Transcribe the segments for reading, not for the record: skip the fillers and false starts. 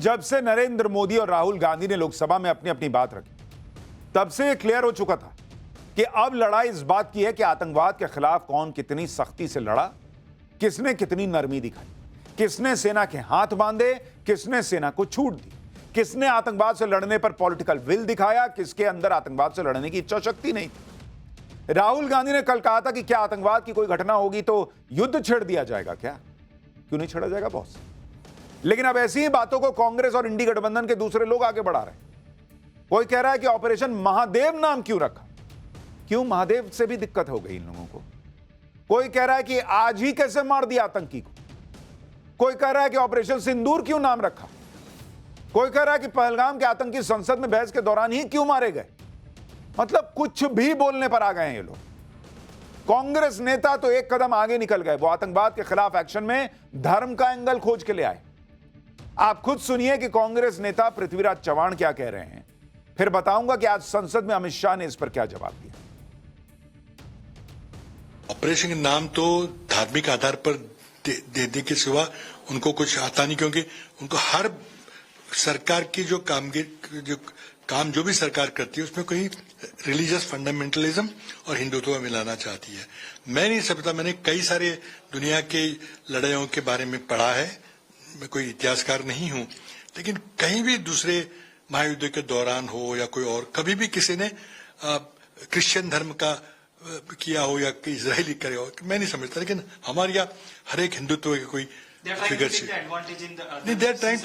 जब से नरेंद्र मोदी और राहुल गांधी ने लोकसभा में अपनी अपनी बात रखी, तब से यह क्लियर हो चुका था कि अब लड़ाई इस बात की है कि आतंकवाद के खिलाफ कौन कितनी सख्ती से लड़ा, किसने कितनी नरमी दिखाई, किसने सेना के हाथ बांधे, किसने सेना को छूट दी, किसने आतंकवाद से लड़ने पर पॉलिटिकल विल दिखाया, किसके अंदर आतंकवाद से लड़ने की इच्छा शक्ति नहीं थी। राहुल गांधी ने कल कहा था कि क्या आतंकवाद की कोई घटना होगी तो युद्ध छेड़ दिया जाएगा, क्या क्यों नहीं छेड़ा जाएगा बॉस? लेकिन अब ऐसी ही बातों को कांग्रेस और इंडी गठबंधन के दूसरे लोग आगे बढ़ा रहे हैं। कोई कह रहा है कि ऑपरेशन महादेव नाम क्यों रखा, क्यों महादेव से भी दिक्कत हो गई इन लोगों को। कोई कह रहा है कि आज ही कैसे मार दिया आतंकी को। कोई कह रहा है कि ऑपरेशन सिंदूर क्यों नाम रखा। कोई कह रहा है कि पहलगाम के आतंकी संसद में बहस के दौरान ही क्यों मारे गए। मतलब कुछ भी बोलने पर आ गए हैं ये लोग। कांग्रेस नेता तो एक कदम आगे निकल गए, वो आतंकवाद के खिलाफ एक्शन में धर्म का एंगल खोज के ले आए। आप खुद सुनिए कि कांग्रेस नेता पृथ्वीराज चव्हाण क्या कह रहे हैं, फिर बताऊंगा कि आज संसद में अमित शाह ने इस पर क्या जवाब दिया। ऑपरेशन का नाम तो धार्मिक आधार पर देने के सिवा उनको कुछ आता नहीं, क्योंकि उनको हर सरकार की जो काम जो भी सरकार करती है उसमें कोई रिलीजियस फंडामेंटलिज्म और हिंदुत्व मिलाना चाहती है। मैं नहीं समझता, मैंने कई सारे दुनिया के लड़ाइयों के बारे में पढ़ा है, मैं कोई इतिहासकार नहीं हूं, लेकिन कहीं भी दूसरे महायुद्ध के दौरान हो या कोई और, कभी भी किसी ने क्रिश्चियन धर्म का किया हो या इजरायली करे हो, मैं नहीं समझता। लेकिन हमारे यहाँ हर एक हिंदुत्व की कोई फिगर नहीं, they are trying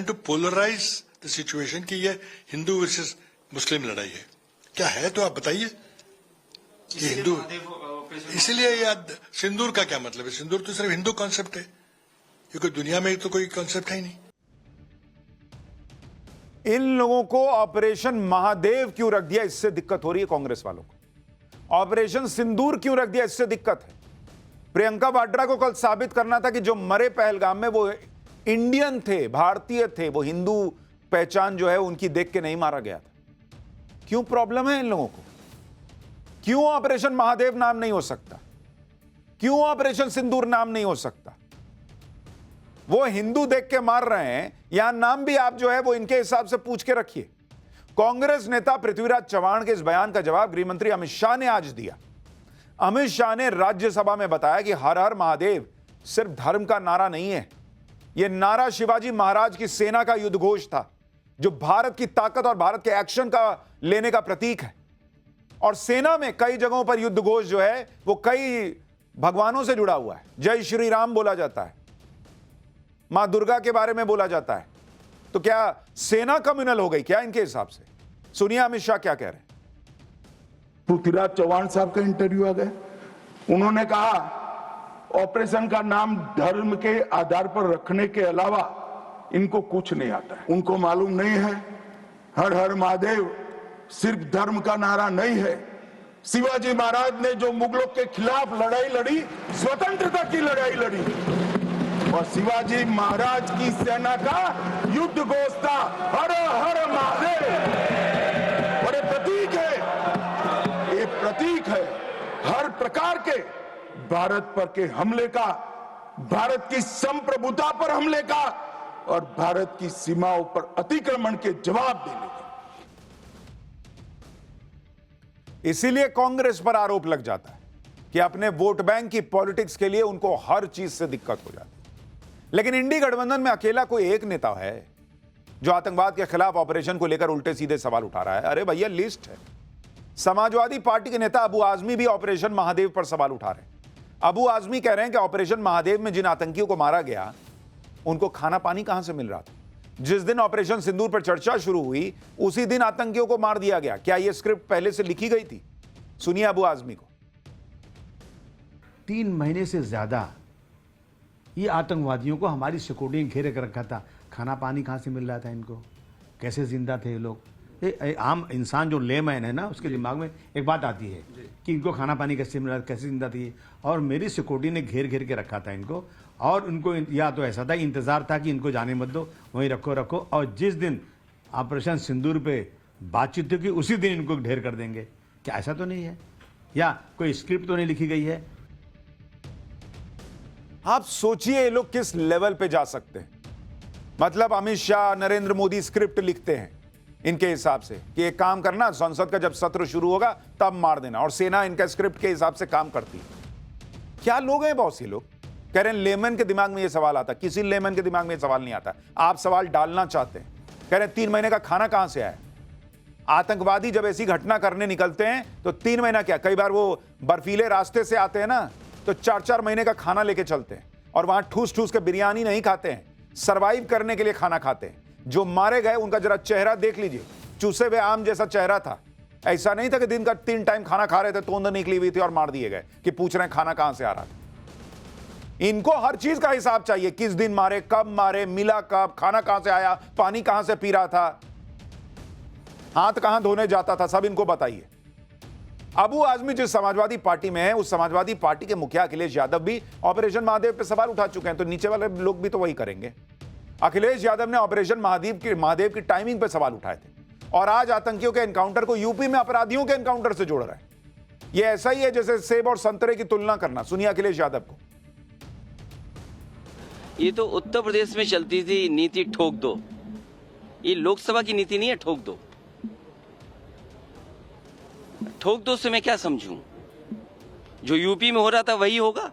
to polarize the situation कि ये हिंदू वर्सेस मुस्लिम लड़ाई है। क्या है तो आप बताइए। ये हिंदू, इसलिए याद सिंदूर का क्या मतलब है? सिंदूर तो सिर्फ हिंदू कॉन्सेप्ट है, क्योंकि दुनिया में तो कोई कॉन्सेप्ट है ही नहीं। इन लोगों को ऑपरेशन महादेव क्यों रख दिया, इससे दिक्कत हो रही है कांग्रेस वालों को। ऑपरेशन सिंदूर क्यों रख दिया, इससे दिक्कत है। प्रियंका वाड्रा को कल साबित करना था कि जो मरे पहलगाम में वो इंडियन थे, भारतीय थे, वो हिंदू पहचान जो है उनकी देख के नहीं मारा गया था। क्यों प्रॉब्लम है इन लोगों को? क्यों ऑपरेशन महादेव नाम नहीं हो सकता? क्यों ऑपरेशन सिंदूर नाम नहीं हो सकता? वो हिंदू देख के मार रहे हैं, यहां नाम भी आप जो है वो इनके हिसाब से पूछ के रखिए। कांग्रेस नेता पृथ्वीराज चव्हाण के इस बयान का जवाब गृह मंत्री अमित शाह ने आज दिया। अमित शाह ने राज्यसभा में बताया कि हर हर महादेव सिर्फ धर्म का नारा नहीं है, यह नारा शिवाजी महाराज की सेना का युद्ध घोष था, जो भारत की ताकत और भारत के एक्शन का लेने का प्रतीक है। और सेना में कई जगहों पर युद्ध घोष जो है वो कई भगवानों से जुड़ा हुआ है। जय श्री राम बोला जाता है, मां दुर्गा के बारे में बोला जाता है। तो क्या सेना कम्युनल हो गई क्या इनके हिसाब से? सुनिए अमित शाह क्या कह रहे हैं। पृथ्वीराज चव्हाण साहब का इंटरव्यू आ गया, उन्होंने कहा ऑपरेशन का नाम धर्म के आधार पर रखने के अलावा इनको कुछ नहीं आता है। उनको मालूम नहीं है हर हर महादेव सिर्फ धर्म का नारा नहीं है। शिवाजी महाराज ने जो मुगलों के खिलाफ लड़ाई लड़ी, स्वतंत्रता की लड़ाई लड़ी, और शिवाजी महाराज की सेना का युद्ध घोष था हर हर महादेव। और ये प्रतीक है, ये प्रतीक है हर प्रकार के भारत पर के हमले का, भारत की संप्रभुता पर हमले का और भारत की सीमाओं पर अतिक्रमण के जवाब देने का। इसीलिए कांग्रेस पर आरोप लग जाता है कि अपने वोट बैंक की पॉलिटिक्स के लिए उनको हर चीज से दिक्कत हो जाती है। लेकिन इंडी गठबंधन में अकेला कोई एक नेता है जो आतंकवाद के खिलाफ ऑपरेशन को लेकर उल्टे सीधे सवाल उठा रहा है। अरे भैया लिस्ट है। समाजवादी पार्टी के नेता अबू आजमी भी ऑपरेशन महादेव पर सवाल उठा रहे हैं। अबू आजमी कह रहे हैं कि ऑपरेशन महादेव में जिन आतंकियों को मारा गया उनको खाना पानी कहां से मिल रहा था? जिस दिन ऑपरेशन सिंदूर पर चर्चा शुरू हुई उसी दिन आतंकियों को मार दिया गया। क्या यह स्क्रिप्ट पहले से लिखी गई थी? सुनिए अबू आजमी को। 3 महीने से ज्यादा ये आतंकवादियों को हमारी सिक्योरिटी घेरे कर रखा था। खाना पानी कहाँ से मिल रहा था इनको? कैसे जिंदा थे ये लोग? आम इंसान जो लेमैन है ना, उसके दिमाग में एक बात आती है कि इनको खाना पानी कैसे मिल रहा, कैसे जिंदा थी। और मेरी सिक्योरिटी ने घेर घेर के रखा था इनको, और उनको या तो ऐसा था, इंतजार था कि इनको जाने मत दो, वहीं रखो रखो, और जिस दिन ऑपरेशन सिंदूर पे बातचीत होगी उसी दिन इनको ढेर कर देंगे। क्या ऐसा तो नहीं है? या कोई स्क्रिप्ट तो नहीं लिखी गई है? आप सोचिए ये लोग किस लेवल पे जा सकते हैं। मतलब अमित शाह, नरेंद्र मोदी स्क्रिप्ट लिखते हैं इनके हिसाब से कि एक काम करना, संसद का जब सत्र शुरू होगा तब मार देना, और सेना इनका स्क्रिप्ट के हिसाब से काम करती है। क्या लोग हैं बहुत से लोग। कह रहे हैं लेमन के दिमाग में ये सवाल आता, किसी लेमन के दिमाग में ये सवाल नहीं आता। आप सवाल डालना चाहते हैं। कह रहे हैं 3 महीने का खाना कहां से आया। आतंकवादी जब ऐसी घटना करने निकलते हैं तो 3 महीना क्या, कई बार वो बर्फीले रास्ते से आते हैं ना, तो 4-4 महीने का खाना लेके चलते हैं और वहां ठूस ठूस के बिरयानी नहीं खाते हैं, सर्वाइव करने के लिए खाना खाते हैं। जो मारे गए उनका जरा चेहरा देख लीजिए, चूसे हुए आम जैसा चेहरा था। ऐसा नहीं था कि दिन का 3 टाइम खाना खा रहे थे, तोंद निकली हुई थी और मार दिए गए कि पूछ रहे हैं खाना कहां से आ रहा था। इनको हर चीज का हिसाब चाहिए, किस दिन मारे, कब मारे, मिला कब, खाना कहां से आया, पानी कहां से पी रहा था, हाथ कहां धोने जाता था, सब इनको बताइए। अबू आजमी जिस समाजवादी पार्टी में है, उस समाजवादी पार्टी के मुखिया अखिलेश यादव भी ऑपरेशन महादेव पे सवाल उठा चुके हैं, तो नीचे वाले लोग भी तो वही करेंगे। अखिलेश यादव ने ऑपरेशन महादेव की टाइमिंग पे सवाल उठाए थे और आज आतंकियों के एनकाउंटर को यूपी में अपराधियों के एनकाउंटर से जोड़ रहा है। यह ऐसा ही है जैसे सेब और संतरे की तुलना करना। सुनिए अखिलेश यादव को। ये तो उत्तर प्रदेश में चलती थी नीति ठोक दो, ये लोकसभा की नीति नहीं है ठोक दो। ठोक दो से मैं क्या समझूं, जो यूपी में हो रहा था वही होगा।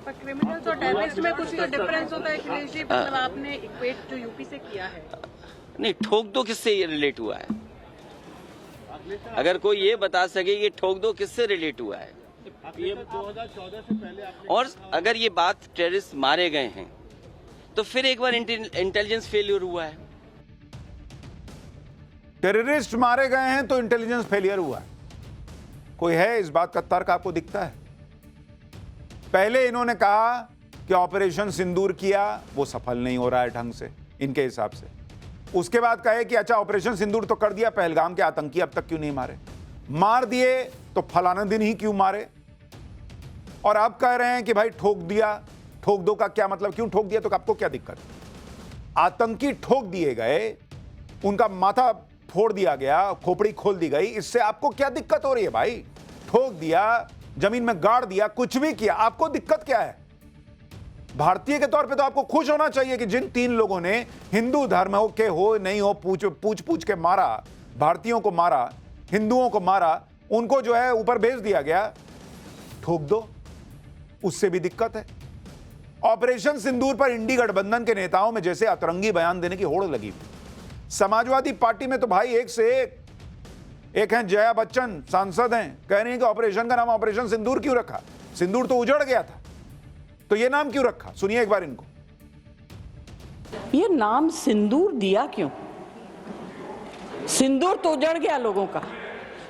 पर क्रिमिनल्स और टेररिस्ट में कुछ तो डिफरेंस होता है अखिलेश जी, मतलब आपने इक्वेट जो यूपी से किया है। नहीं, ठोक दो किससे ये रिलेट हुआ है? अगर कोई ये बता सके कि ठोक दो किससे रिलेट हुआ है। 2014 से पहले और अगर ये बात टेररिस्ट मारे गए हैं तो फिर एक बार इंटेलिजेंस फेलियर हुआ है। टेररिस्ट मारे गए हैं तो इंटेलिजेंस फेलियर हुआ है। कोई है इस बात का तर्क आपको दिखता है? पहले इन्होंने कहा कि ऑपरेशन सिंदूर किया, वो सफल नहीं हो रहा है ढंग से इनके हिसाब से। उसके बाद कहे कि अच्छा ऑपरेशन सिंदूर तो कर दिया, पहलगाम के आतंकी अब तक क्यों नहीं मारे, मार दिए तो फलाना दिन ही क्यों मारे। और अब कह रहे हैं कि भाई ठोक दिया। ठोक दो का क्या मतलब, क्यों ठोक दिया, तो आपको क्या दिक्कत? आतंकी ठोक दिए गए, उनका माथा फोड़ दिया गया, खोपड़ी खोल दी गई, इससे आपको क्या दिक्कत हो रही है भाई? ठोक दिया, जमीन में गाड़ दिया, कुछ भी किया, आपको दिक्कत क्या है? भारतीय के तौर पे तो आपको खुश होना चाहिए कि जिन 3 लोगों ने हिंदू धर्म हो के हो नहीं हो पूछ के मारा, भारतीयों को मारा, हिंदुओं को मारा, उनको जो है ऊपर भेज दिया गया। ठोक दो, उससे भी दिक्कत है। ऑपरेशन सिंदूर पर इंडी गठबंधन के नेताओं में जैसे अतरंगी बयान देने की होड़ लगी हुई। समाजवादी पार्टी में तो भाई एक से एक हैं, जया बच्चन सांसद हैं, कह रही हैं कि ऑपरेशन का नाम ऑपरेशन सिंदूर क्यों रखा? सिंदूर तो उजड़ गया था, तो ये नाम क्यों रखा? सुनिए एक बार इनको। ये नाम सिंदूर दिया क्यों? सिंदूर तो उजड़ गया लोगों का,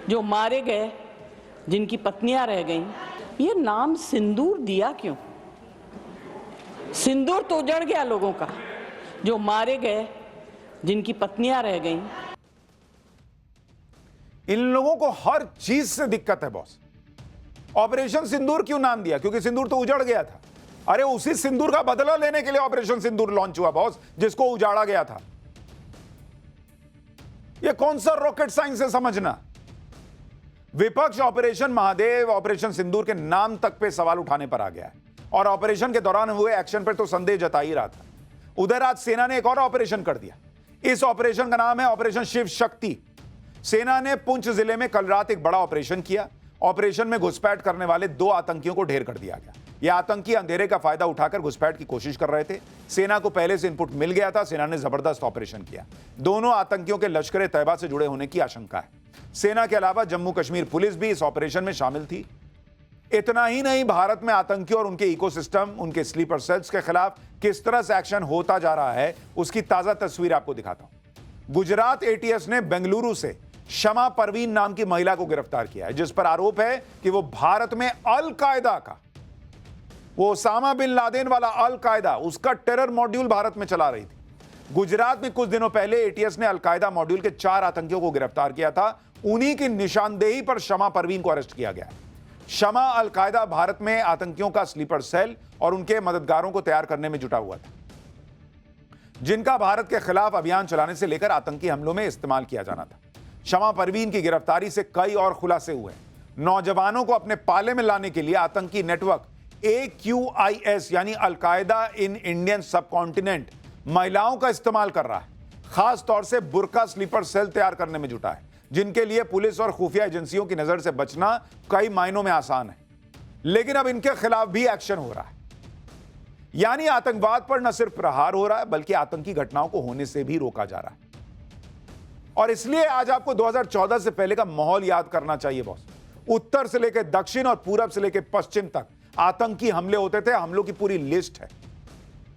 जो मारे गए, जिनकी पत्नियां रह गईं। ये नाम सिंदूर दिया क्यों? सिंदूर तो उजड़ गया लोगों का, जो मारे गए, जिनकी पत्नियां रह गईं। इन लोगों को हर चीज से दिक्कत है बॉस। ऑपरेशन सिंदूर क्यों नाम दिया? क्योंकि सिंदूर तो उजड़ गया था। अरे उसी सिंदूर का बदला लेने के लिए ऑपरेशन सिंदूर लॉन्च हुआ बॉस, जिसको उजाड़ा गया था। यह कौन सा रॉकेट साइंस है समझना? विपक्ष ऑपरेशन महादेव, ऑपरेशन सिंदूर के नाम तक पे सवाल उठाने पर आ गया है और ऑपरेशन के दौरान हुए एक्शन पर तो संदेह जता ही रहा था। उधर आज सेना ने एक और ऑपरेशन कर दिया। इस ऑपरेशन का नाम है ऑपरेशन शिव शक्ति। सेना ने पुंछ जिले में कल रात एक बड़ा ऑपरेशन किया। ऑपरेशन में घुसपैठ करने वाले 2 आतंकियों को ढेर कर दिया गया। ये आतंकी अंधेरे का फायदा उठाकर घुसपैठ की कोशिश कर रहे थे। सेना को पहले से इनपुट मिल गया था, सेना ने जबरदस्त ऑपरेशन किया। दोनों आतंकियों के लश्कर तैयबा से जुड़े होने की आशंका है। सेना के अलावा जम्मू कश्मीर पुलिस भी इस ऑपरेशन में शामिल थी। इतना ही नहीं, भारत में आतंकियों और उनके इकोसिस्टम, उनके स्लीपर सेल्स के खिलाफ किस तरह से एक्शन होता जा रहा है, उसकी ताजा तस्वीर आपको दिखाता हूं। गुजरात एटीएस ने बेंगलुरु से शमा परवीन नाम की महिला को गिरफ्तार किया है, जिस पर आरोप है कि वो भारत में अल कायदा का, वो ओसामा बिन लादेन वाला अल कायदा, उसका टेरर मॉड्यूल भारत में चला रही थी। गुजरात में कुछ दिनों पहले एटीएस ने अल कायदा मॉड्यूल के 4 आतंकियों को गिरफ्तार किया था। उन्हीं की निशानदेही पर शमा परवीन को अरेस्ट किया गया। शमा अल कायदा भारत में आतंकियों का स्लीपर सेल और उनके मददगारों को तैयार करने में जुटा हुआ था, जिनका भारत के खिलाफ अभियान चलाने से लेकर आतंकी हमलों में इस्तेमाल किया जाना था। शमा परवीन की गिरफ्तारी से कई और खुलासे हुए। नौजवानों को अपने पाले में लाने के लिए आतंकी नेटवर्क AQIS यानी अलकायदा इन इंडियन सबकॉन्टिनेंट महिलाओं का इस्तेमाल कर रहा है, खास तौर से बुर्का स्लीपर सेल तैयार करने में जुटा है, जिनके लिए पुलिस और खुफिया एजेंसियों की नजर से बचना कई मायनों में आसान है। लेकिन अब इनके खिलाफ भी एक्शन हो रहा है, यानी आतंकवाद पर न सिर्फ प्रहार हो रहा है बल्कि आतंकी घटनाओं को होने से भी रोका जा रहा है। और इसलिए आज आपको 2014 से पहले का माहौल याद करना चाहिए बॉस। उत्तर से लेकर दक्षिण और पूरब से लेकर पश्चिम तक आतंकी हमले होते थे, हमलों की पूरी लिस्ट है।